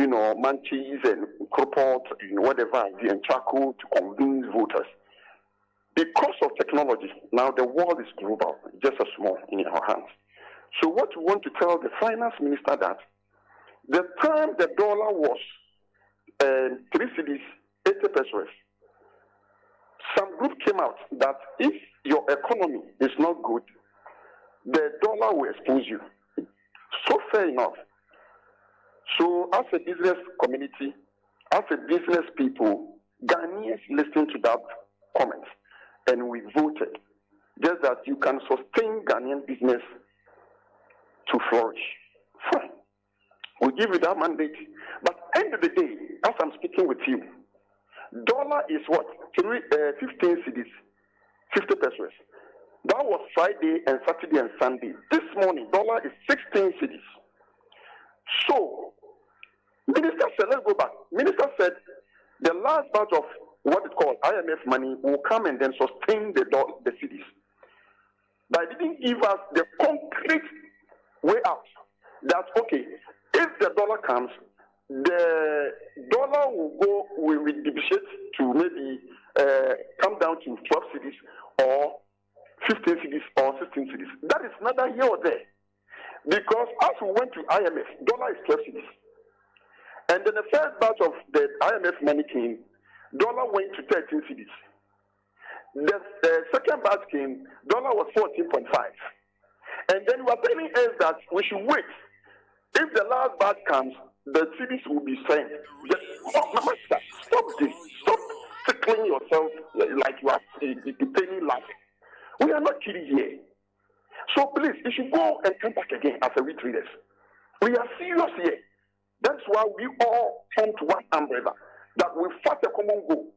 Manchis and Cropot, whatever, and charcoal to convince voters. Because of technology, now the world is global, just as small in our hands. So what we want to tell the finance minister that the time the dollar was 3 cedis, 80 pesos, some group came out that if your economy is not good, the dollar will expose you. So fair enough. So as a business community, as a business people, Ghanaians listened to that comment and we voted just that you can sustain Ghanaian business to flourish. Fine. We'll give you that mandate. But end of the day, as I'm speaking with you, dollar is what? 15 cedis, 50 pesos. That was Friday and Saturday and Sunday. This morning, dollar is 16 cedis. So, Minister said, let's go back. Minister said the last batch of what is called IMF money will come and then sustain the cedis. But it didn't give us the concrete way out. That, okay, if the dollar comes, the dollar will depreciate to maybe come down to 12 cities or 15 cities or 16 cities. That is neither here or there. Because as we went to IMF, dollar is 12 cities. And then the first batch of the IMF money came, dollar went to 13 cities. The second batch came, dollar was 14.5. And then we are telling us that we should wait. If the last batch comes, the cities will be sent. Stop this. Stop tickling yourself like you are the penny laughing. We are not kidding here. So please, you should go and come back again as a retreaters. We are serious here. That's why we all come to one umbrella, that we fight a common goal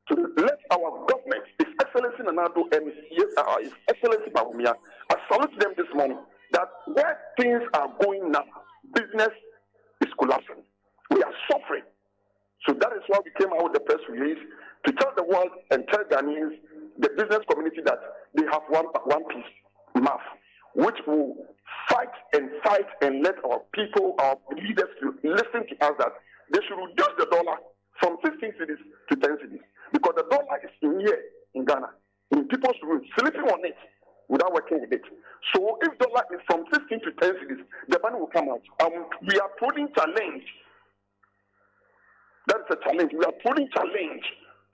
to let our government, His Excellency Nanado and His Excellency Bawumia, I salute them this morning, that where things are going now, business is collapsing. We are suffering. So that is why we came out with the press release to tell the world and tell Ghanaians, the business community, that they have one piece mouth, which will fight and let our people, our leaders listen to us that they should reduce the dollar from 15 cities to 10 cities. Because the dollar is in here in Ghana, in people's rooms, sleeping on it without working with it. So if dollar is from 15 to 10 cities, the money will come out. We are putting challenge. That's a challenge. We are putting challenge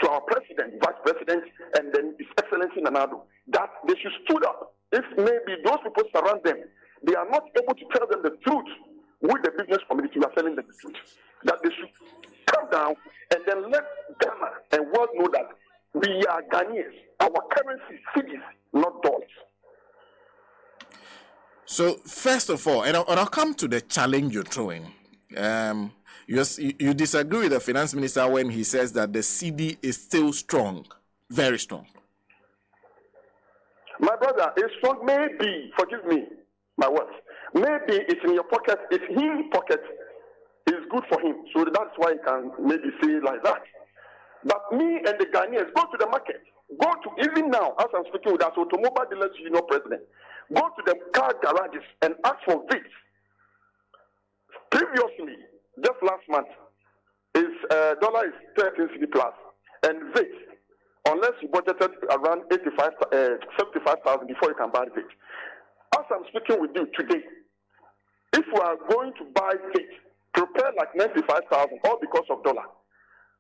to our president, vice president, and then His Excellency Nanado, that they should stood up. If maybe those people surround them, they are not able to tell them the truth. With the business community, we are telling them the truth. That they should come down and then let Ghana and world know that we are Ghanaians. Our currency is cities, not dollars. So first of all, and I'll come to the challenge you're throwing. You disagree with the finance minister when he says that the CD is still strong, very strong. My brother, it's strong. Maybe, forgive me, my words. Maybe it's in your pocket. It's his pocket. It's good for him. So that's why he can maybe say it like that. But me and the Ghanaians, go to the market. Go to, even now, as I'm speaking with us, Automobile Dealers Union President, go to the car garages and ask for VIT. Previously, just last month, dollar is 13 cedi plus, and VIT, unless you budgeted around 75,000 before you can buy VIT. As I'm speaking with you today, if we are going to buy VIT, prepare like 95,000, all because of dollar.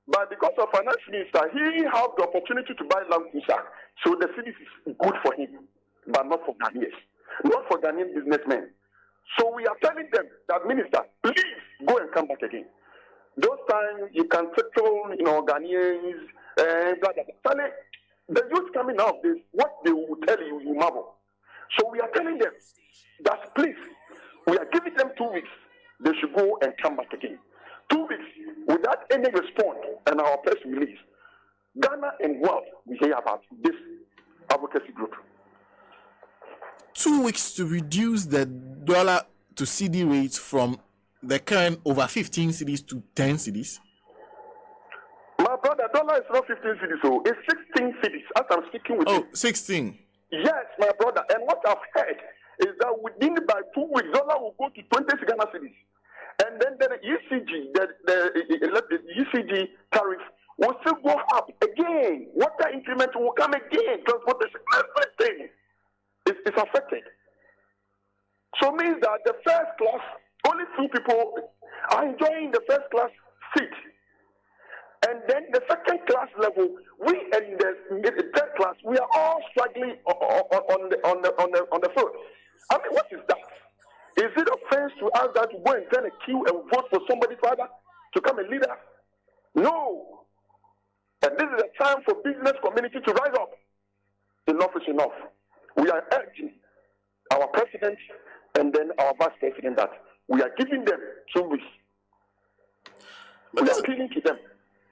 But because of finance minister, he has the opportunity to buy land cruiser. So the city is good for him, but not for Ghanaians, not for Ghanaian businessmen. So we are telling them that, minister, please go and come back again. Those times you can settle, Ghanaians, and blah, blah, blah. The youth coming out, this, what they will tell you, you marvel. So we are telling them that, please, we are giving them 2 weeks. They should go and come back again. 2 weeks without any response and our press release. Ghana and world, we hear about this advocacy group. 2 weeks to reduce the dollar to CD rates from the current over 15 cities to 10 cities? My brother, dollar is not 15 cities, so it's 16 cities as I'm speaking with you. 16. Yes, my brother. And what I've heard is that within by 2 weeks, dollar will go to 20 Ghana cities. And then the ECG, the the UCG tariff will still go up again. Water increment will come again. Transportation, everything is affected. So it means that the first class, only few people are enjoying the first class seat. And then the second class level, we and the third class, we are all struggling on the field. I mean, what is that? Is it offense to us that to go and turn a queue and vote for somebody's father to come and lead us? No. And this is a time for business community to rise up. Enough is enough. We are urging our president and then our vice president that we are giving them 2 weeks. We are appealing to them.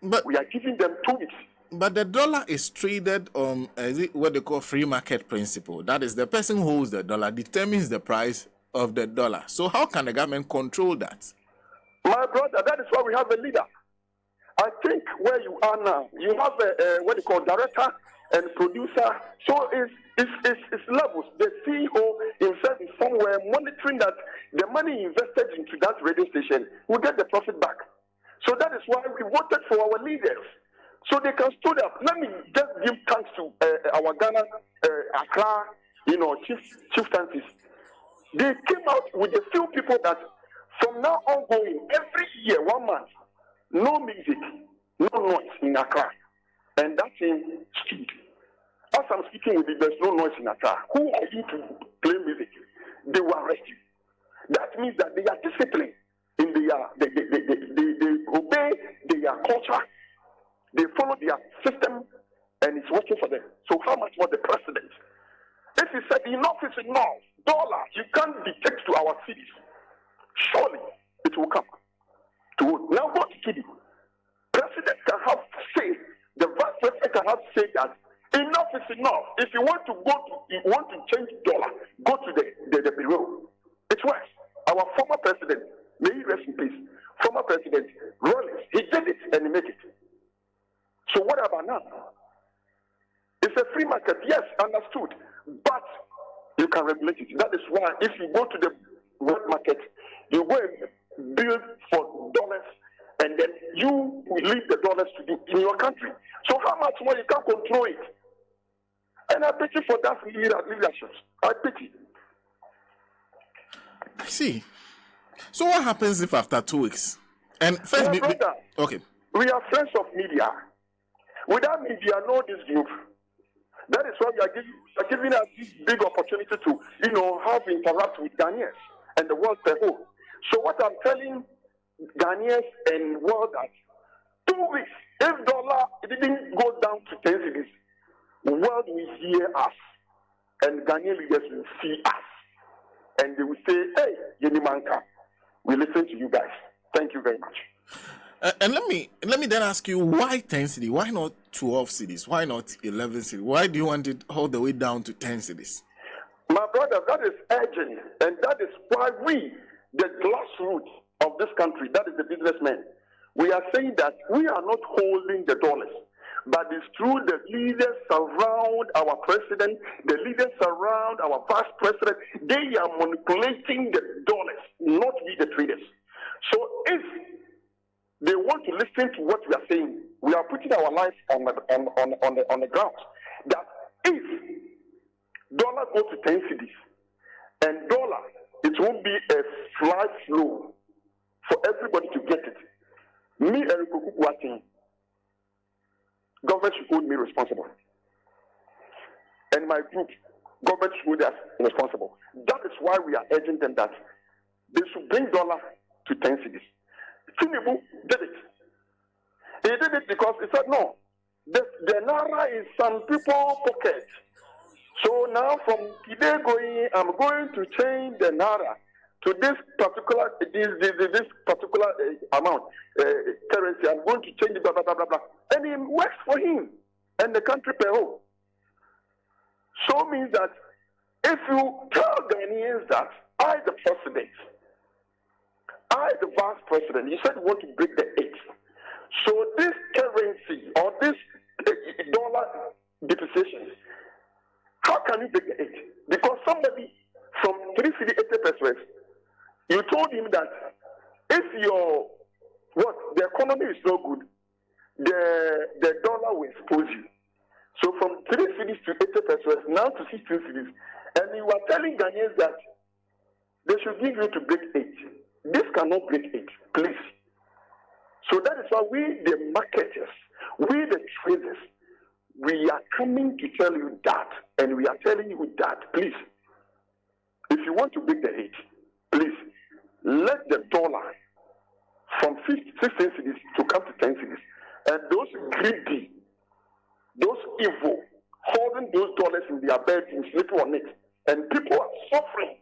But we are giving them 2 weeks. But the dollar is traded on what they call free market principle. That is, the person who holds the dollar determines the price of the dollar. So how can the government control that? My brother, that is why we have a leader. I think where you are now, you have what they call director and producer. So it's levels. The CEO himself is somewhere monitoring that the money invested into that radio station will get the profit back. So that is why we voted for our leaders, so they can stand up. Let me just give thanks to our Ghana, Accra, chieftains. They came out with a few people that from now on going, every year, 1 month, no music, no noise in Accra. And that thing stood. As I'm speaking with you, there's no noise in Accra. Who are you to play music? They were arrested. That means that they are disciplined in their, they obey their culture, they follow their system, and it's working for them. So how much more the president? If he said enough is enough, dollar, you can't dictate to our cities, surely it will come to vote. Now go to Kidi. President can have say, the vice president can have say that enough is enough. If you want to change dollar, go to the bureau. It works. Our former president, may he rest in peace, former president Rollins, he did it and he made it. So what about now? It's a free market, yes, understood, but you can regulate it. That is why if you go to the world market, you go and build for dollars, and then you will leave the dollars to do in your country. So how much more you can control it? And I pity for that leadership. I pity. I see. So what happens if after 2 weeks? And first, okay. We are friends of media. Without media, know this group. That is why we are giving us this big opportunity to, have interact with Ghanaians and the world as a whole. So what I'm telling Ghanaians and world that 2 weeks, if dollar didn't go down to 10 cedis, the world will hear us, and Ghanaian leaders will see us, and they will say, "Hey, Yenimanka, we listen to you guys." Thank you very much. And let me then ask you, why 10 cities? Why not 12 cities? Why not 11 cities? Why do you want it all the way down to 10 cities? My brother, that is urgent, and that is why we, the grassroots of this country, that is the businessmen, we are saying that we are not holding the dollars, but it's through the leaders around our president, the leaders around our vice president. They are manipulating the dollars, not we the traders. So if they want to listen to what we are saying, we are putting our life on the ground. That if dollar go to 10 cities and dollar, it won't be a fly flow for everybody to get it. Me, Eric Okukwati, government should hold me responsible. And my group, government should hold us responsible. That is why we are urging them that they should bring dollar to 10 cities. Tinubu did it. He did it because he said, no, the Naira is some people's pocket. So now from today going, I'm going to change the Naira to this particular amount, currency. I'm going to change it, blah, blah, blah, blah, blah. And it works for him and the country per whole. So means that if you tell Ghanaians that I, the president, I, the vice president, you said you want to break the 8. So this currency or this dollar depreciation, how can you break the 8? Because somebody from 380 pesos, you told him that if your economy is so good, the dollar will expose you. So from 3 cities to 80 pesos, now to 16 cities, and you are telling Ghanaians that they should give you to break 8. This cannot break 8, please. So that is why we, the marketers, we, the traders, we are coming to tell you that, and we are telling you that, please, if you want to break the 8, please, let the dollar from 16 cities to come to 10 cities. And those greedy, those evil, holding those dollars in their bedrooms, sleeping on it, and people are suffering,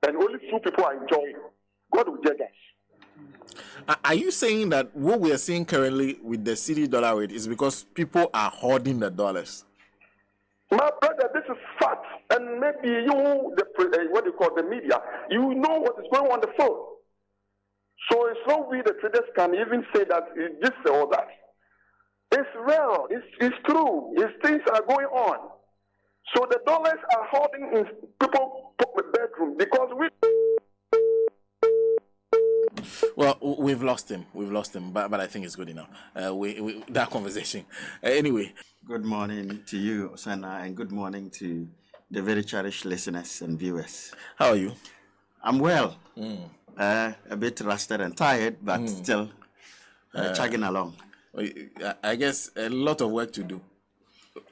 and only few people are enjoying. God will judge us. Are you saying that what we are seeing currently with the city dollar rate is because people are hoarding the dollars? My brother, this is fact, and maybe you, what do you call the media, you know what is going on the phone. So it's not we, the traders, can even say that it's this or that. It's real. It's true. Things are going on. So the dollars are holding in people's bedroom because we. Well, we've lost him, but I think it's good enough. That conversation. Anyway. Good morning to you, Osana, and good morning to the very cherished listeners and viewers. How are you? I'm well. A bit rusted and tired, but still chugging along. I guess a lot of work to do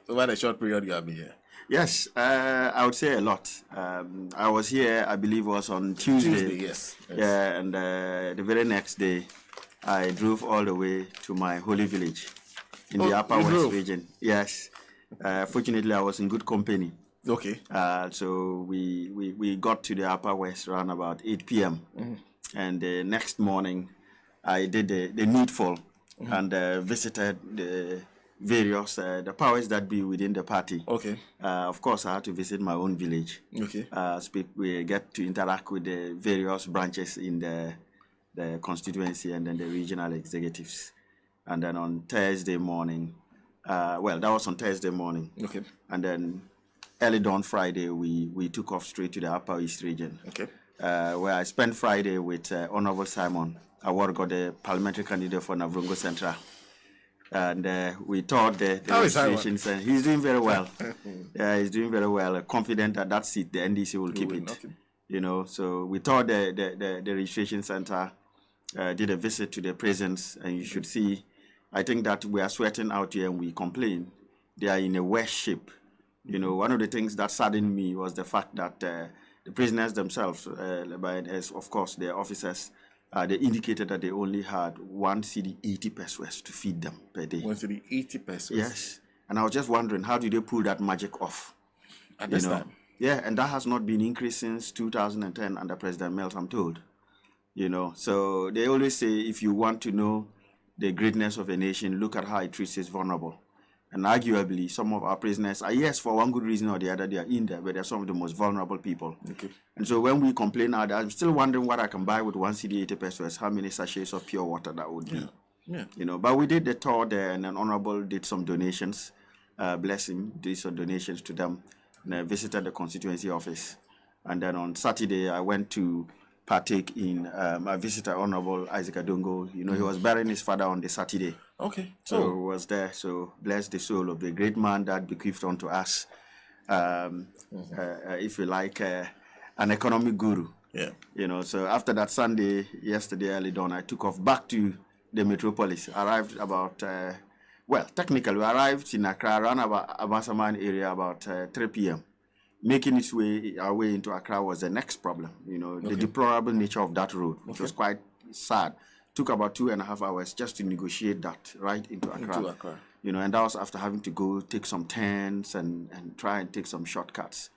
over the short period you have been here. Yes, I would say a lot. I was here, I believe, was on Tuesday. Yes. Yeah, and the very next day, I drove all the way to my holy village in the Upper West region. Yes. Fortunately, I was in good company. Okay. So we got to the Upper West around about 8 p.m. And the next morning, I did the needful and visited the various the powers that be within the party. Okay. Of course, I had to visit my own village. Okay. We get to interact with the various branches in the constituency and then the regional executives. And then on Thursday morning, that was on Thursday morning. Okay. And then early dawn Friday, we took off straight to the Upper East region. Okay. Where I spent Friday with Honorable Simon Awargo, the parliamentary candidate for Navrongo Central. And we taught the registrations, and he's doing very well. Yeah, he's doing very well. Confident that that seat, the NDC will keep it. Okay. You know, so we taught the registration center, did a visit to the prisons, and you should see, I think that we are sweating out here and we complain. They are in a worse shape. You know, one of the things that saddened me was the fact that the prisoners themselves, of course, their officers, they indicated that they only had 1 cedi 80 pesos to feed them per day. 1 cedi 80 pesos? Yes. And I was just wondering, how do they pull that magic off? At this time? Yeah, and that has not been increased since 2010 under President Mills, I'm told. You know, so they always say, if you want to know the greatness of a nation, look at how it treats its vulnerable. And arguably, some of our prisoners are, yes, for one good reason or the other, they are in there, but they're some of the most vulnerable people. Okay. And so when we complain now, I'm still wondering what I can buy with 1 cedi 80 pesos, how many sachets of pure water that would be. Yeah. You know, but we did the tour there, and then Honorable did some donations, bless him, did some donations to them, and I visited the constituency office. And then on Saturday, I went to partake in, I visited Honorable Isaac Adongo. You know, he was burying his father on the Saturday. Okay. So he was there. So bless the soul of the great man that bequeathed unto us, if you like, an economic guru. Yeah. You know, so after that Sunday, yesterday early dawn, I took off back to the metropolis. Arrived about, technically we arrived in Accra around about Abasaman area about 3 p.m. Making our way into Accra was the next problem. You know, the deplorable nature of that road, which was quite sad. Took about 2.5 hours just to negotiate that right into Accra. You know, and that was after having to go take some turns and try and take some shortcuts.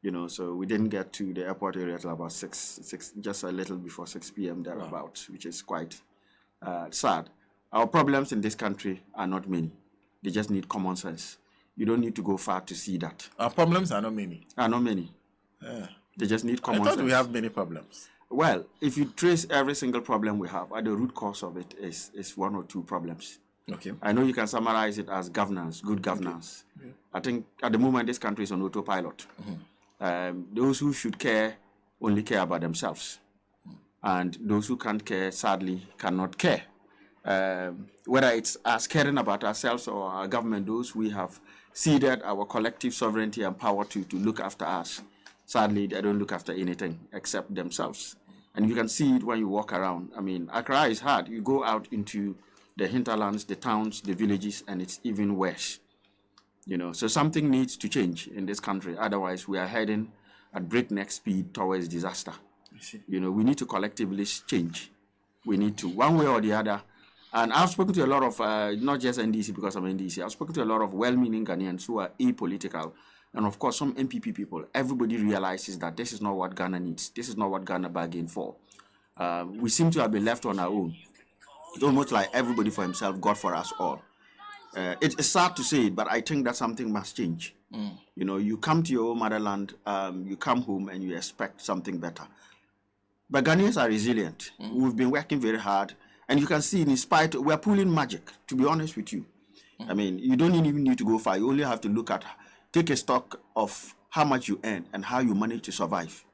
You know, so we didn't get to the airport area till about 6, just a little before 6 p.m. thereabouts, which is quite sad. Our problems in this country are not many. They just need common sense. You don't need to go far to see that. Our problems are not many. Yeah. They just need common sense. I thought we have many problems. Well, if you trace every single problem we have, at the root cause of it is 1 or 2 problems. Okay. I know you can summarize it as governance, good governance. Okay. Yeah. I think at the moment this country is on autopilot. Those who should care only care about themselves. And those who can't care, sadly, cannot care. whether it's us caring about ourselves or our government, those we have ceded our collective sovereignty and power to look after us. Sadly, they don't look after anything except themselves. And you can see it when you walk around. I mean, Accra is hard. You go out into the hinterlands, the towns, the villages, and it's even worse. So something needs to change in this country. Otherwise, we are heading at breakneck speed towards disaster. We need to collectively change. We need to, one way or the other. And I've spoken to a lot of, not just NDC because I'm NDC, I've spoken to a lot of well-meaning Ghanaians who are apolitical. And of course, some MPP people, everybody realizes that this is not what Ghana needs. This is not what Ghana bargained for. We seem to have been left on our own. It's almost like everybody for himself, God for us all. It's sad to say it, but I think that something must change. You come to your own motherland, you come home and you expect something better. But Ghanaians are resilient. We've been working very hard. And you can see, in spite, we're pulling magic, to be honest with you. I mean, you don't even need to go far. You only have to look at, take a stock of how much you earn and how you manage to survive.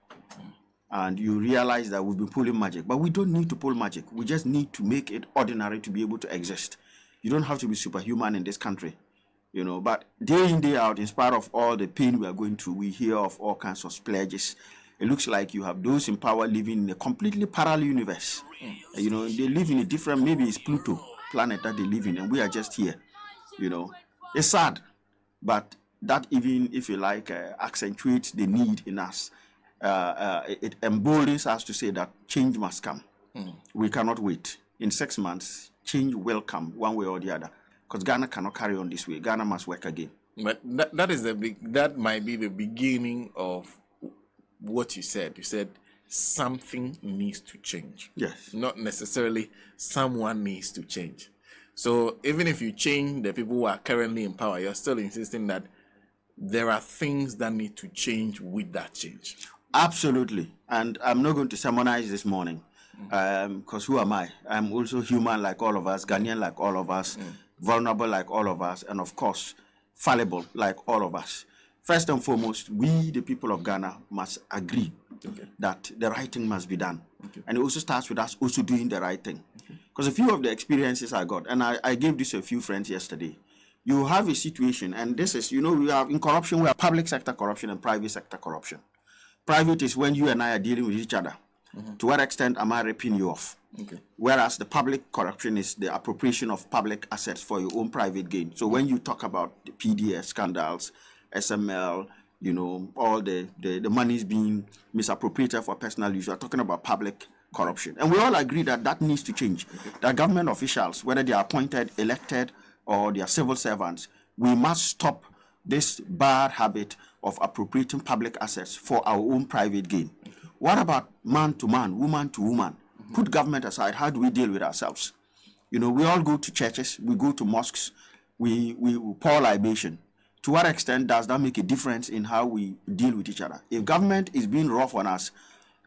And you realize that we've been pulling magic. But we don't need to pull magic. We just need to make it ordinary to be able to exist. You don't have to be superhuman in this country. But day in, day out, in spite of all the pain we are going through, we hear of all kinds of splurges. It looks like you have those in power living in a completely parallel universe. They live in a different, maybe it's Pluto planet that they live in, and we are just here. It's sad, but that even, if you like, accentuates the need in us. It emboldens us to say that change must come. We cannot wait. In 6 months, change will come one way or the other, because Ghana cannot carry on this way. Ghana must work again. But that might be the beginning of what you said. You said something needs to change. Yes. Not necessarily someone needs to change. So even if you change the people who are currently in power, you're still insisting that there are things that need to change with that change. Absolutely. And I'm not going to sermonize this morning, because who am I? I'm also human like all of us, Ghanaian like all of us, vulnerable like all of us, and of course, fallible like all of us. First and foremost, we, the people of Ghana, must agree that the right thing must be done. And it also starts with us also doing the right thing. Because a few of the experiences I got, and I gave this to a few friends yesterday, you have a situation, and this is, we have in corruption, we have public sector corruption and private sector corruption. Private is when you and I are dealing with each other. To what extent am I ripping you off? Whereas the public corruption is the appropriation of public assets for your own private gain. So when you talk about the PDS scandals, SML, all the money is being misappropriated for personal use, we are talking about public corruption. And we all agree that that needs to change. That government officials, whether they are appointed, elected, or they are civil servants, we must stop this bad habit of appropriating public assets for our own private gain. What about man to man, woman to woman? Put government aside, how do we deal with ourselves? We all go to churches, we go to mosques, we pour libation. To what extent does that make a difference in how we deal with each other? If government is being rough on us,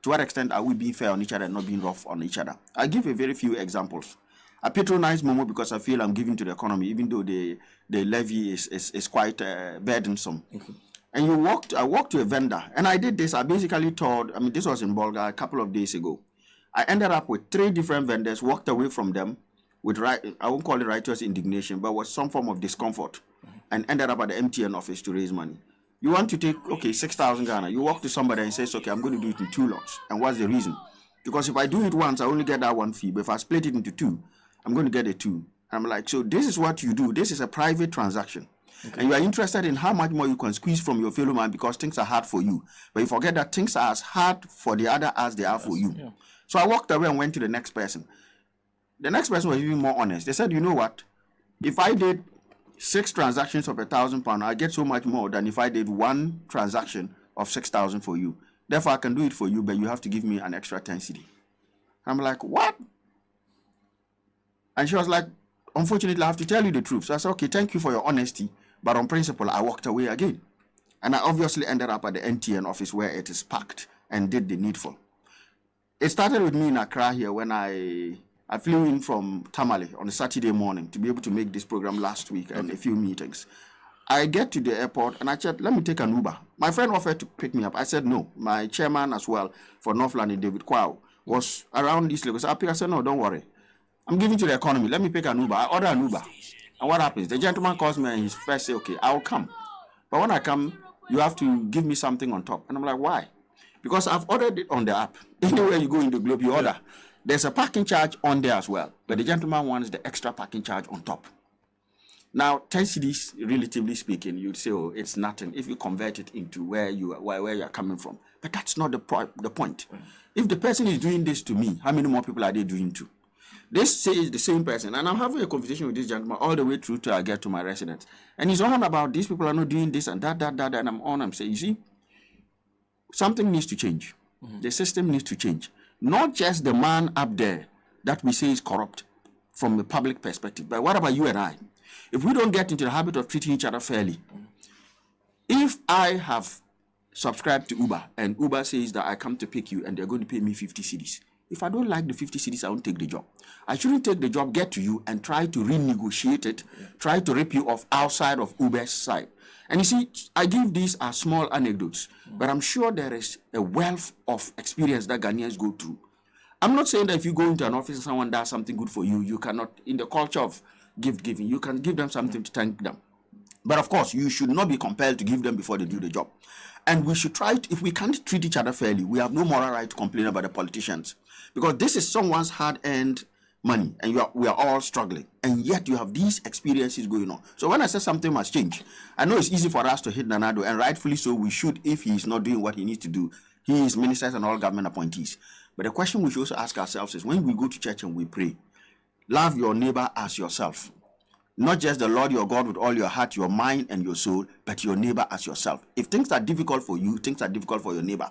to what extent are we being fair on each other and not being rough on each other? I'll give a very few examples. I patronize Momo because I feel I'm giving to the economy, even though the levy is quite burdensome. And I walked to a vendor, and I did this. I basically told, this was in Bolga a couple of days ago. I ended up with 3 different vendors, walked away from them with, I won't call it righteous indignation, but with some form of discomfort, and ended up at the MTN office to raise money. You want to take, 6,000 Ghana. You walk to somebody and says, I'm going to do it in 2 lots. And what's the reason? Because if I do it once, I only get that 1 fee. But if I split it into 2, I'm going to get a 2. I'm like, so this is what you do. This is a private transaction. And you are interested in how much more you can squeeze from your fellow man because things are hard for you. But you forget that things are as hard for the other as they are for you. Yeah. So I walked away and went to the next person. The next person was even more honest. They said, you know what? If I did 6 transactions of £1,000, I get so much more than if I did 1 transaction of 6,000 for you. Therefore, I can do it for you, but you have to give me an extra 10 cedi. I'm like, what? And she was like, unfortunately, I have to tell you the truth. So I said, okay, thank you for your honesty. But on principle, I walked away again. And I obviously ended up at the NTN office where it is packed and did the needful. It started with me in Accra here when I flew in from Tamale on a Saturday morning to be able to make this program last week and a few meetings. I get to the airport and I said, let me take an Uber. My friend offered to pick me up. I said, no. My chairman as well for North London, David Kwao, was around this level. So I said, no, don't worry. I'm giving to the economy. Let me pick an Uber. I order an Uber. And what happens? The gentleman calls me and he's first say, okay, I'll come. But when I come, you have to give me something on top. And I'm like, why? Because I've ordered it on the app. Anywhere you go in the globe, you order. There's a parking charge on there as well. But the gentleman wants the extra parking charge on top. Now, 10 cedis, relatively speaking, you'd say, oh, it's nothing if you convert it into where you are coming from. But that's not the point. If the person is doing this to me, how many more people are they doing to? This says the same person, and I'm having a conversation with this gentleman all the way through till I get to my residence. And he's on about these people are not doing this and that, and I'm saying, you see, something needs to change. The system needs to change. Not just the man up there that we say is corrupt from the public perspective, but what about you and I? If we don't get into the habit of treating each other fairly, if I have subscribed to Uber and Uber says that I come to pick you and they're going to pay me 50 cedis, if I don't like the 50 cedis, I won't take the job. I shouldn't take the job, get to you, and try to renegotiate it, try to rip you off outside of Uber's side. And you see, I give these as small anecdotes, but I'm sure there is a wealth of experience that Ghanaians go through. I'm not saying that if you go into an office and someone does something good for you, you cannot, in the culture of gift giving, you can give them something to thank them. But of course, you should not be compelled to give them before they do the job. And we should try to, if we can't treat each other fairly, we have no moral right to complain about the politicians. Because this is someone's hard-earned money, and we are all struggling. And yet you have these experiences going on. So when I say something must change, I know it's easy for us to hit Nanado, and rightfully so we should if he is not doing what he needs to do. He is ministers and all government appointees. But the question we should also ask ourselves is, when we go to church and we pray, love your neighbor as yourself. Not just the Lord your God with all your heart, your mind, and your soul, but your neighbor as yourself. If things are difficult for you, things are difficult for your neighbor.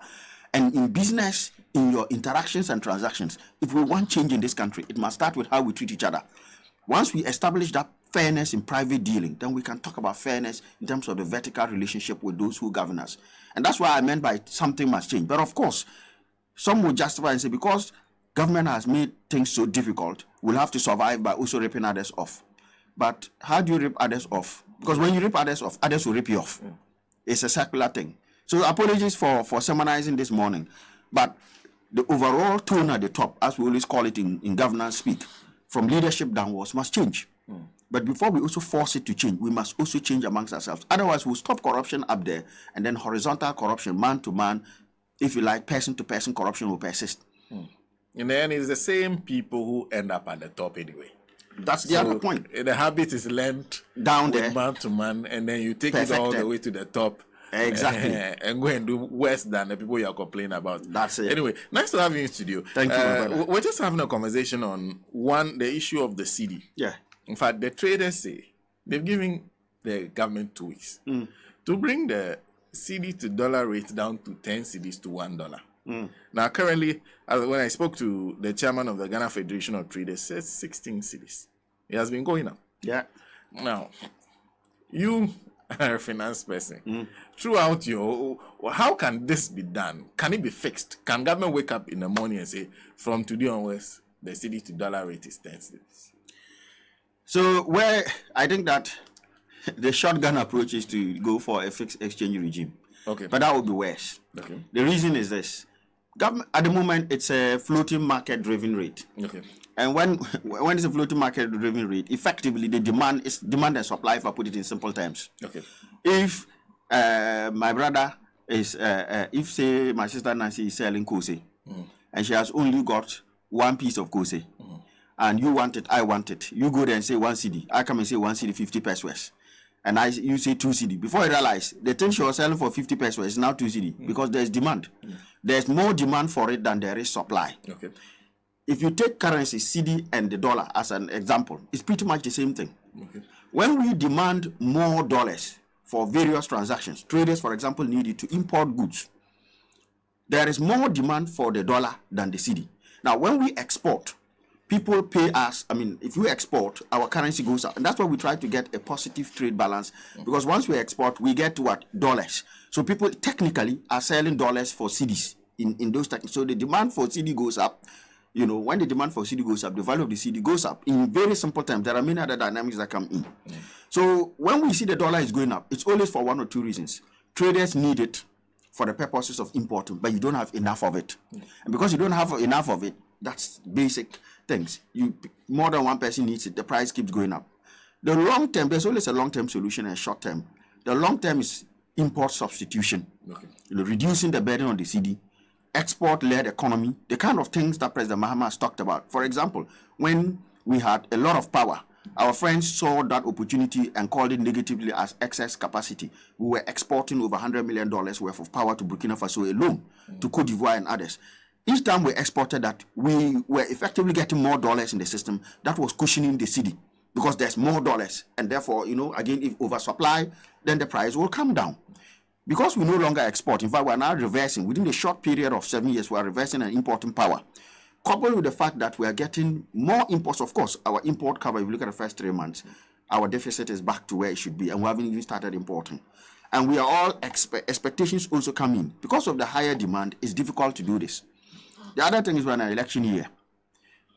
And in business, in your interactions and transactions, if we want change in this country, it must start with how we treat each other. Once we establish that fairness in private dealing, then we can talk about fairness in terms of the vertical relationship with those who govern us. And that's what I meant by something must change. But of course, some will justify and say, because government has made things so difficult, we'll have to survive by also ripping others off. But how do you rip others off? Because when you rip others off, others will rip you off. It's a circular thing. So apologies for sermonizing this morning. But the overall tone at the top, as we always call it in governance speak, from leadership downwards must change. But before we also force it to change, we must also change amongst ourselves. Otherwise, we'll stop corruption up there, and then horizontal corruption, man to man, if you like, person to person corruption will persist. In the end, it's the same people who end up at the top anyway. That's the other point. The habit is learned down there, man to man, and then you take it all the way to the top. Exactly. And go and do worse than the people you are complaining about. That's it. Anyway, nice to have you in studio. Thank you. We're just having a conversation on the issue of the cedi. Yeah. In fact, the traders say they've given the government 2 weeks to bring the cedi to dollar rate down to 10 cedis to $1. Now, currently, when I spoke to the chairman of the Ghana Federation of Traders, says 16 cedis. It has been going up. Yeah. Now, you are a finance person. Throughout how can this be done? Can it be fixed? Can government wake up in the morning and say, from today onwards, the cedi to dollar rate is 10 cedis? So, where I think that the shotgun approach is to go for a fixed exchange regime. Okay. But that would be worse. Okay. The reason is this. Government, at the moment, it's a floating market-driven rate. Okay. And when it's a floating market-driven rate, effectively the demand is demand and supply, if I put it in simple terms. Okay. If my brother is, if say my sister Nancy is selling kose, and she has only got one piece of kose, and you want it, I want it, you go there and say 1 cedi, I come and say 1 cedi 50 pesos. And you say 2 cedi. Before you realize, the thing she was selling for 50 pesos is now 2 cedi because there's demand. There's more demand for it than there is supply. Okay. If you take currency, cedi and the dollar as an example, it's pretty much the same thing. Okay. When we demand more dollars for various transactions, traders, for example, needed to import goods. There is more demand for the dollar than the cedi. Now, when we export, people pay us. I mean, if we export, our currency goes up. And that's why we try to get a positive trade balance. Because once we export, we get what? Dollars. So people technically are selling dollars for cedis in those techniques. So the demand for cedi goes up. You know, when the demand for cedi goes up, the value of the cedi goes up. In very simple terms, there are many other dynamics that come in. So when we see the dollar is going up, it's always for 1 or 2 reasons. Traders need it for the purposes of importing, but you don't have enough of it. And because you don't have enough of it, that's basic things. More than one person needs it, the price keeps going up. The long term, there's always a long-term solution and a short term. The long term is import substitution, reducing the burden on the city, export-led economy, the kind of things that President Mahama has talked about. For example, when we had a lot of power, our friends saw that opportunity and called it negatively as excess capacity. We were exporting over $100 million worth of power to Burkina Faso alone, to Cote d'Ivoire and others. Each time we exported that, we were effectively getting more dollars in the system. That was cushioning the city because there's more dollars. And therefore, again, if oversupply, then the price will come down. Because we no longer export, in fact, we're now reversing. Within a short period of 7 years, we are reversing and importing power. Coupled with the fact that we are getting more imports, of course, our import cover, if you look at the first 3 months, our deficit is back to where it should be, and we haven't even started importing. And we are all expectations also come in. Because of the higher demand, it's difficult to do this. The other thing is we're in an election year.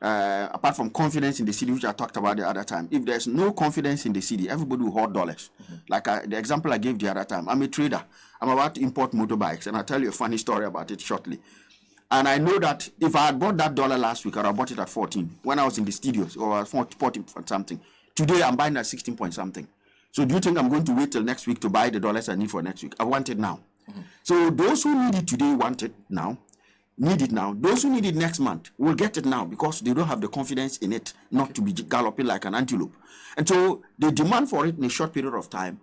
Apart from confidence in the city, which I talked about the other time, if there's no confidence in the city, everybody will hoard dollars. Like the example I gave the other time, I'm a trader. I'm about to import motorbikes, and I'll tell you a funny story about it shortly. And I know that if I had bought that dollar last week, I would have bought it at 14 when I was in the studios, or I was 40 something. Today, I'm buying at 16 point something. So do you think I'm going to wait till next week to buy the dollars I need for next week? I want it now. So those who need it today want it now. Need it now. Those who need it next month will get it now because they don't have the confidence in it not to be galloping like an antelope. And so the demand for it in a short period of time,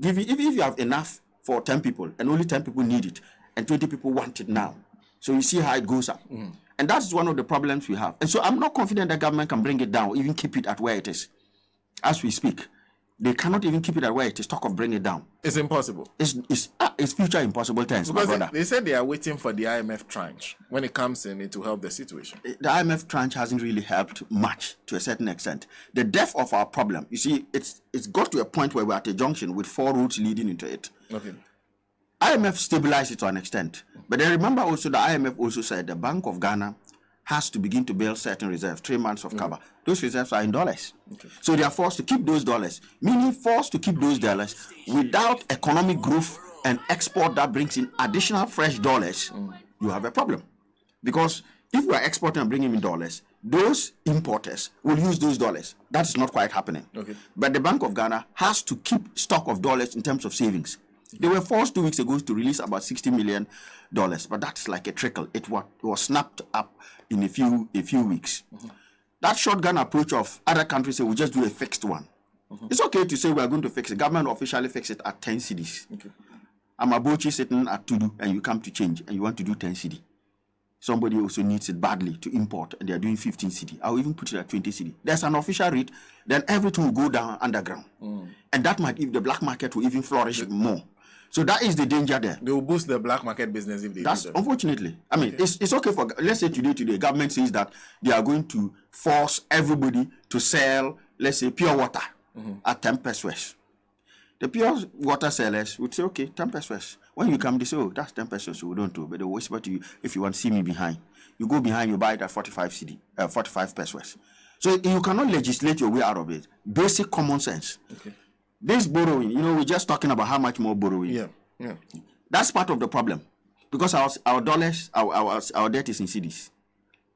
if you have enough for 10 people and only 10 people need it and 20 people want it now. So you see how it goes up. And that's one of the problems we have. And so I'm not confident that government can bring it down, even keep it at where it is. As we speak, they cannot even keep it at where it is. Talk of bring it down. It's impossible. It's future impossible tense, my brother. They said they are waiting for the IMF tranche. When it comes in, it will help the situation. The IMF tranche hasn't really helped much to a certain extent. The depth of our problem, you see, it's got to a point where we're at a junction with 4 routes leading into it. Okay. IMF stabilized it to an extent. But then remember also the IMF also said the Bank of Ghana has to begin to build certain reserves, 3 months of cover. Those reserves are in dollars. Okay. So they are forced to keep those dollars, meaning forced to keep those dollars without economic growth and export that brings in additional fresh dollars. You have a problem. Because if we are exporting and bringing in dollars, those importers will use those dollars. That's not quite happening. Okay. But the Bank of Ghana has to keep stock of dollars in terms of savings. They were forced 2 weeks ago to release about $60 million, but that's like a trickle. It was snapped up in a few weeks. That shotgun approach of other countries say we just do a fixed one. It's okay to say we are going to fix it. Government officially fix it at 10 cedis. Okay. I'm a Bochi sitting at Tudu and you come to change and you want to do 10 cedi. Somebody also needs it badly to import and they are doing 15 cedi. I'll even put it at 20 cedi. There's an official rate, then everything will go down underground. And that might, if the black market will even flourish more. So that is the danger there. They will boost the black market business if they do that. Unfortunately. I mean, it's okay for, let's say today, government says that they are going to force everybody to sell, let's say, pure water at 10 pesos. The pure water sellers would say, okay, 10 pesos. When you come, they say, oh, that's 10 pesos, so we don't do. But they will whisper to you, if you want to see me behind. You go behind, you buy it at 45 pesos. So you cannot legislate your way out of it. Basic common sense. Okay. This borrowing, we're just talking about how much more borrowing. Yeah. That's part of the problem. Because our dollars, our debt is in cedis.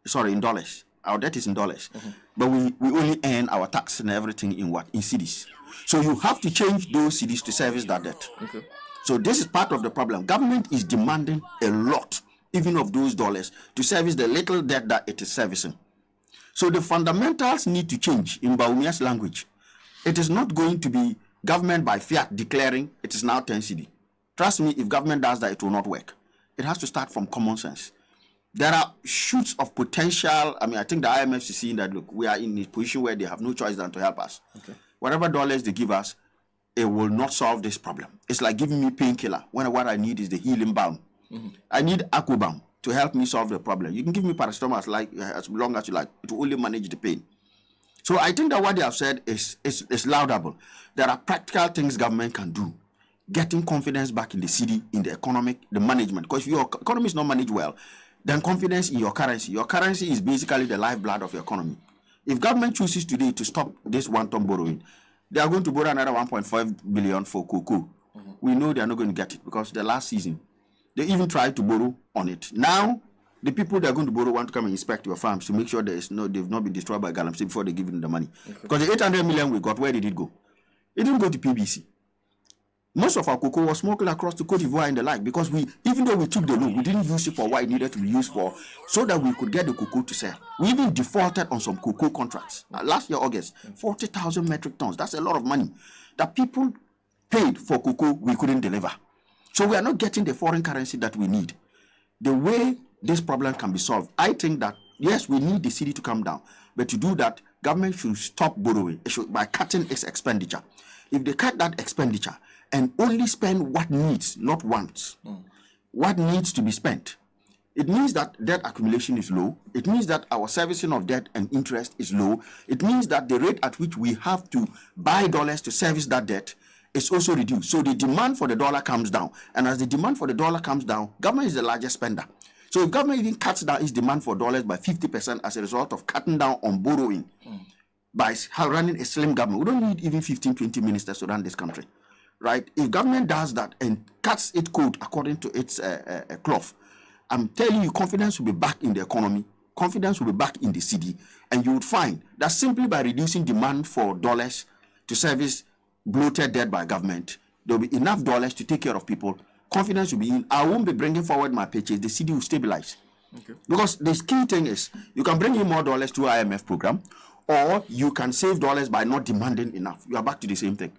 Sorry, in dollars. Our debt is in dollars. But we only earn our tax and everything in what? In cedis. So you have to change those cedis to service that debt. Okay. So this is part of the problem. Government is demanding a lot, even of those dollars, to service the little debt that it is servicing. So the fundamentals need to change in Baumia's language. It is not going to be government by fiat declaring it is now 10 cedi. Trust me, if government does that, it will not work. It has to start from common sense. There are shoots of potential. I mean, I think the IMF is seeing that, look, we are in a position where they have no choice than to help us. Okay. Whatever dollars they give us, it will not solve this problem. It's like giving me painkiller when what I need is the healing balm. I need Aquabalm to help me solve the problem. You can give me paracetamol as long as you like. It will only manage the pain. So I think that what they have said is laudable. There are practical things government can do. Getting confidence back in the city, in the economic, the management. Because if your economy is not managed well, then confidence in your currency. Your currency is basically the lifeblood of your economy. If government chooses today to stop this one-time borrowing, they are going to borrow another 1.5 billion for cocoa. We know they are not going to get it because the last season, they even tried to borrow on it. Now, The people that are going to borrow want to come and inspect your farms to make sure they've not been destroyed by galamsey before they give them the money. Because the 800 million we got, where did it go? It didn't go to PBC. Most of our cocoa was smuggled across to Cote d'Ivoire and the like, because even though we took the loan, we didn't use it for what it needed to be used for, so that we could get the cocoa to sell. We even defaulted on some cocoa contracts. Last year, August, 40,000 metric tons. That's a lot of money that people paid for cocoa we couldn't deliver. So we are not getting the foreign currency that we need. The way this problem can be solved, I think that, yes, we need the city to come down, but to do that, government should stop borrowing by cutting its expenditure. If they cut that expenditure and only spend what needs, not wants, what needs to be spent, it means that debt accumulation is low. It means that our servicing of debt and interest is low. It means that the rate at which we have to buy dollars to service that debt is also reduced. So the demand for the dollar comes down. And as the demand for the dollar comes down, government is the largest spender. So if government even cuts down its demand for dollars by 50% as a result of cutting down on borrowing, by running a slim government, we don't need even 15, 20 ministers to run this country. Right? If government does that and cuts its code according to its cloth, I'm telling you, confidence will be back in the economy, confidence will be back in the city, and you would find that simply by reducing demand for dollars to service bloated debt by government, there will be enough dollars to take care of people. Confidence will be in. I won't be bringing forward my purchase. The city will stabilize. Okay. Because the key thing is, you can bring in more dollars to IMF program, or you can save dollars by not demanding enough. You are back to the same thing.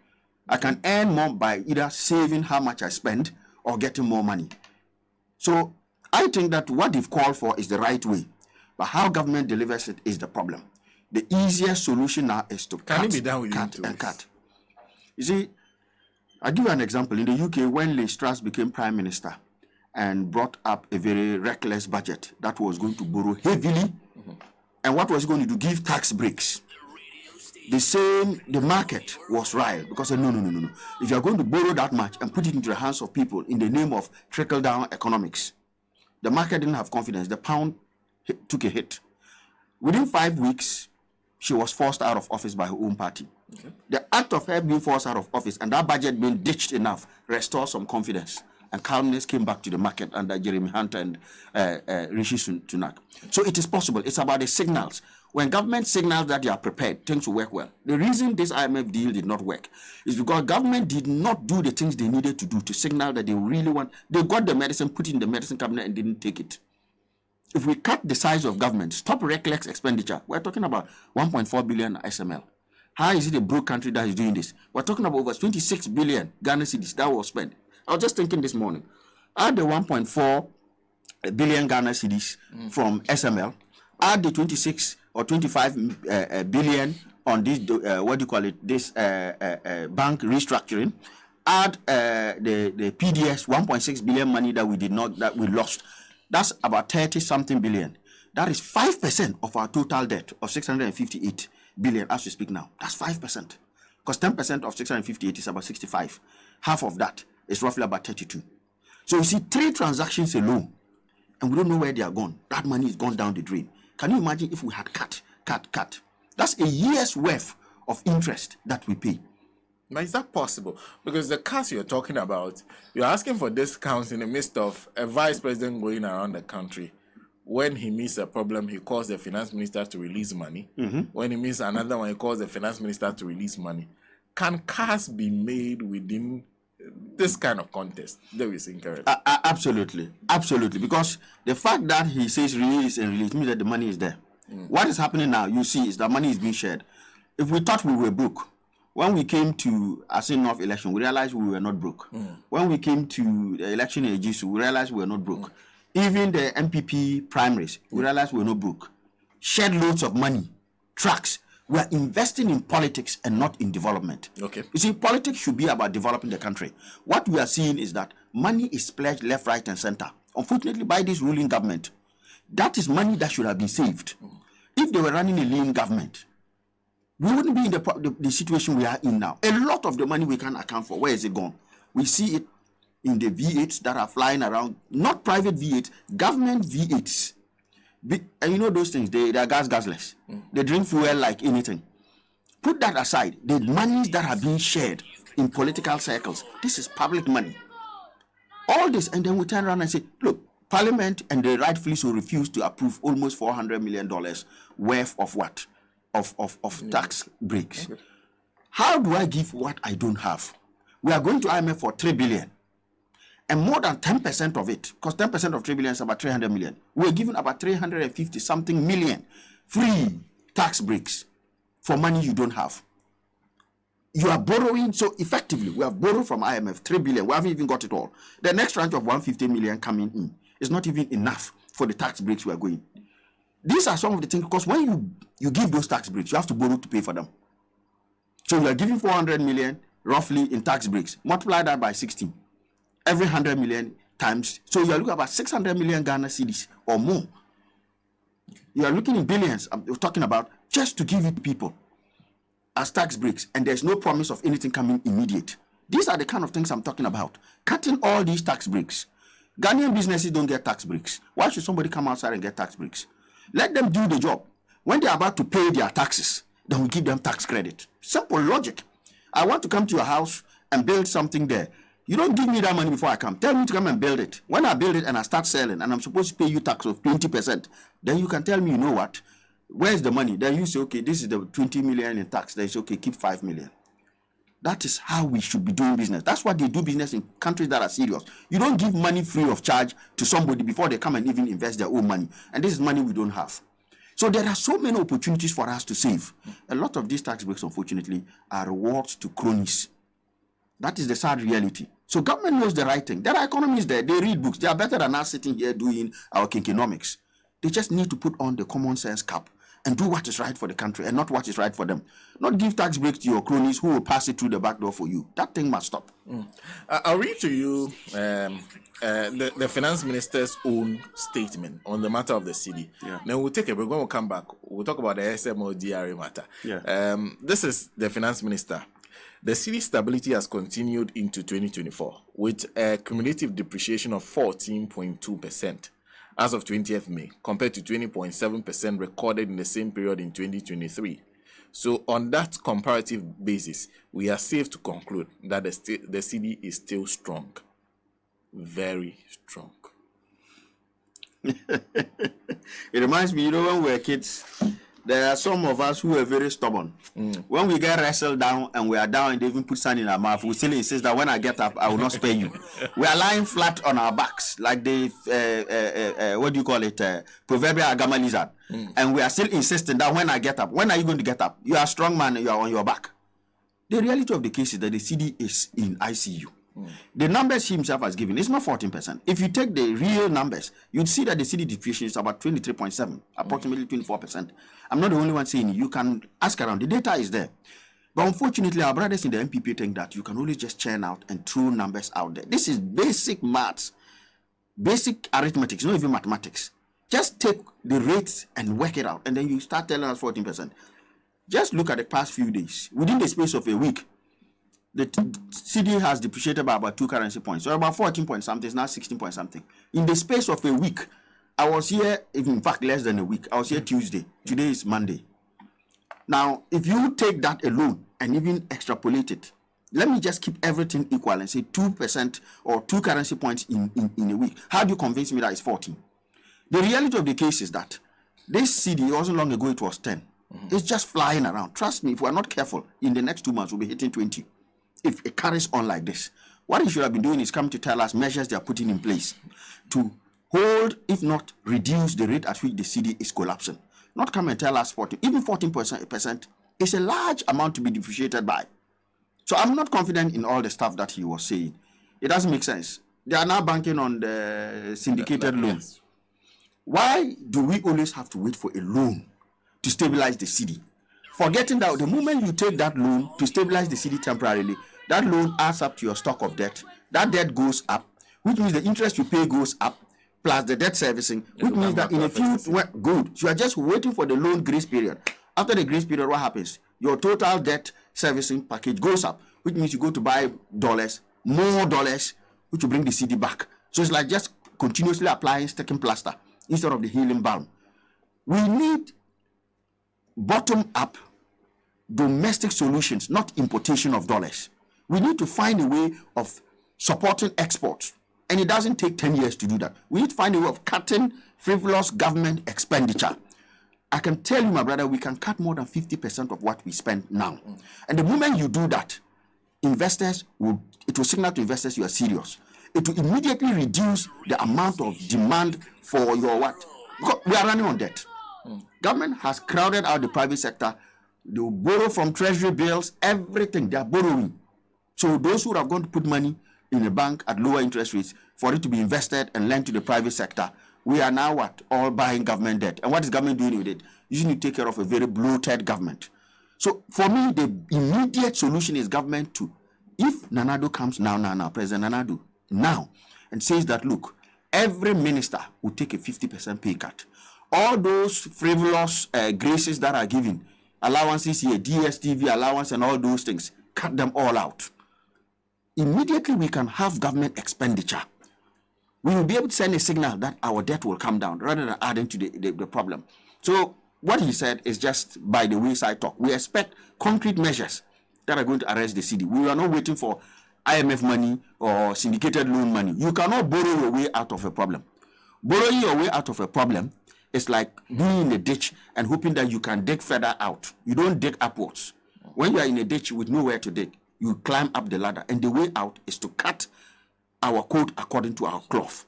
I can earn more by either saving how much I spend or getting more money. So I think that what they've called for is the right way, but how government delivers it is the problem. The easiest solution now is to cut and cut. You see, I'll give you an example. In the UK, when Liz Truss became Prime Minister and brought up a very reckless budget that was going to borrow heavily, and what was going to do? Give tax breaks. The market was riled because they said, no. If you are going to borrow that much and put it into the hands of people in the name of trickle-down economics, the market didn't have confidence. The pound took a hit. Within 5 weeks, she was forced out of office by her own party. Okay. The act of her being forced out of office and that budget being ditched enough restored some confidence, and calmness came back to the market under Jeremy Hunt and Rishi Sunak. So it is possible. It's about the signals. When government signals that they are prepared, things will work well. The reason this IMF deal did not work is because government did not do the things they needed to do to signal that they really want. They got the medicine, put it in the medicine cabinet, and didn't take it. If we cut the size of government, stop reckless expenditure, we're talking about 1.4 billion SML. How is it a broke country that is doing this? We're talking about over 26 billion Ghana cedis that was spent. I was just thinking this morning, add the 1.4 billion Ghana cedis from SML, add the 26 or 25 billion on this, this bank restructuring, add the PDS 1.6 billion money that we lost. That's about 30-something billion. That is 5% of our total debt of 658 billion as we speak now. That's 5%. Because 10% of 658 is about 65. Half of that is roughly about 32. So you see, 3 transactions alone, and we don't know where they are gone. That money is gone down the drain. Can you imagine if we had cut? That's a year's worth of interest that we pay. Now, is that possible? Because the cuts you're talking about, you're asking for discounts in the midst of a vice president going around the country. When he meets a problem, he calls the finance minister to release money. When he meets another one, he calls the finance minister to release money. Can cuts be made within this kind of context that we're seeing currently? Absolutely. Because the fact that he says release means that the money is there. What is happening now, you see, is that money is being shared. If we thought we were broke, when we came to Asinov election, we realized we were not broke. When we came to the election in GHC, we realized we were not broke. Even the MPP primaries, we realized we were not broke. Shared loads of money, tracks. We are investing in politics and not in development. Okay. You see, politics should be about developing the country. What we are seeing is that money is pledged left, right, and center. Unfortunately, by this ruling government, that is money that should have been saved. If they were running a lean government, we wouldn't be in the situation we are in now. A lot of the money we can't account for, where is it gone? We see it in the V8s that are flying around, not private V8s, government V8s. And you know those things, they are gasless. They drink fuel like anything. Put that aside. The monies that are being shared in political circles, this is public money. All this, and then we turn around and say, look, Parliament, and they rightfully so, refused to approve almost $400 million worth of what? Of tax breaks. Okay. How do I give what I don't have? We are going to IMF for $3 billion. And more than 10% of it, because 10% of 3 billion is about 300 million. We're giving about 350 something million free tax breaks for money you don't have. You are borrowing, so effectively, we have borrowed from IMF 3 billion. We haven't even got it all. The next tranche of 150 million coming in is not even enough for the tax breaks we are going. These are some of the things, because when you give those tax breaks, you have to borrow to pay for them. So you are giving 400 million roughly in tax breaks. Multiply that by 16. Every 100 million times. So you are looking at about 600 million Ghana cedis or more. You are looking in billions, I'm talking about, just to give it to people as tax breaks. And there's no promise of anything coming immediate. These are the kind of things I'm talking about. Cutting all these tax breaks. Ghanaian businesses don't get tax breaks. Why should somebody come outside and get tax breaks? Let them do the job. When they're about to pay their taxes, then we give them tax credit. Simple logic. I want to come to your house and build something there. You don't give me that money before I come. Tell me to come and build it. When I build it and I start selling and I'm supposed to pay you tax of 20%, then you can tell me, you know what? Where's the money? Then you say, okay, this is the 20 million in tax. Then you say, okay, keep 5 million. That is how we should be doing business. That's why they do business in countries that are serious. You don't give money free of charge to somebody before they come and even invest their own money. And this is money we don't have. So there are so many opportunities for us to save. A lot of these tax breaks, unfortunately, are rewards to cronies. That is the sad reality. So government knows the right thing. There are economists there. They read books. They are better than us sitting here doing our kinkonomics. They just need to put on the common sense cap and do what is right for the country and not what is right for them. Not give tax breaks to your cronies who will pass it through the back door for you. That thing must stop. I'll read to you the finance minister's own statement on the matter of the cedi. Yeah. Then we'll take a break. When we come back, we'll talk about the SMO DRA matter. Yeah. This is the finance minister. The cedi stability has continued into 2024 with a cumulative depreciation of 14.2% as of 20th May, compared to 20.7% recorded in the same period in 2023. So on that comparative basis, we are safe to conclude that the cedi is still strong. Very strong. It reminds me, when we were kids, there are some of us who are very stubborn. When we get wrestled down and we are down and they even put sand in our mouth, we still insist that when I get up, I will not spare you. We are lying flat on our backs, like the, what do you call it, proverbial agama lizard. And we are still insisting that when I get up, when are you going to get up? You are a strong man and you are on your back. The reality of the case is that the cedi is in ICU. The numbers he himself has given is not 14%. If you take the real numbers, you'd see that the cedi depreciation is about 23.7, approximately 24%. I'm not the only one saying it. You can ask around. The data is there. But unfortunately, our brothers in the MPP think that you can only just churn out and throw numbers out there. This is basic maths, basic arithmetic, not even mathematics. Just take the rates and work it out, and then you start telling us 14%. Just look at the past few days. Within the space of a week, the cedi has depreciated by about 2 currency points. So about 14 point something, it's now 16 point something. In the space of a week, I was here, in fact, less than a week. I was here Tuesday. Today is Monday. Now, if you take that alone and even extrapolate it, let me just keep everything equal and say 2% or 2 currency points in a week. How do you convince me that it's 14? The reality of the case is that this cedi, wasn't long ago, it was 10. It's just flying around. Trust me, if we're not careful, in the next 2 months, we'll be hitting 20. If it carries on like this, what he should have been doing is come to tell us measures they are putting in place to hold, if not reduce, the rate at which the cedi is collapsing. Not come and tell us 14, even 14% is a large amount to be depreciated by. So I'm not confident in all the stuff that he was saying. It doesn't make sense. They are now banking on the syndicated loans. Why do we always have to wait for a loan to stabilize the cedi? Forgetting that the moment you take that loan to stabilize the cedi temporarily, that loan adds up to your stock of debt. That debt goes up, which means the interest you pay goes up, plus the debt servicing, which means that in a few good, so you are just waiting for the loan grace period. After the grace period, what happens? Your total debt servicing package goes up, which means you go to buy dollars, more dollars, which will bring the cedi back. So it's like just continuously applying sticking plaster instead of the healing balm. We need bottom-up domestic solutions, not importation of dollars. We need to find a way of supporting exports And it doesn't take 10 years to do that. We need to find a way of cutting frivolous government expenditure. I can tell you, my brother, we can cut more than 50% of what we spend now. And the moment you do that, it will signal to investors you are serious. It will immediately reduce the amount of demand for your what? Because we are running on debt. Government has crowded out the private sector. They will borrow from treasury bills, everything. They are borrowing. So those who are going to put money in a bank at lower interest rates for it to be invested and lent to the private sector, we are now what? All buying government debt. And what is government doing with it? You need to take care of a very bloated government. So for me, the immediate solution is government to, if Nanado comes now, President Nanado, now, and says that, look, every minister will take a 50% pay cut. All those frivolous graces that are given, allowances here, DSTV allowance and all those things, cut them all out. Immediately we can have government expenditure. We will be able to send a signal that our debt will come down rather than adding to the problem. So what he said is just by the wayside talk. We expect concrete measures that are going to arrest the city. We are not waiting for IMF money or syndicated loan money. You cannot borrow your way out of a problem. Borrowing your way out of a problem is like being in a ditch and hoping that you can dig further out. You don't dig upwards. When you are in a ditch with nowhere to dig, you climb up the ladder, and the way out is to cut our coat according to our cloth,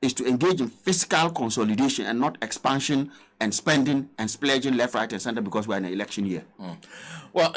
is to engage in fiscal consolidation and not expansion and spending and splurging left, right, and center because we're in an election year. Well,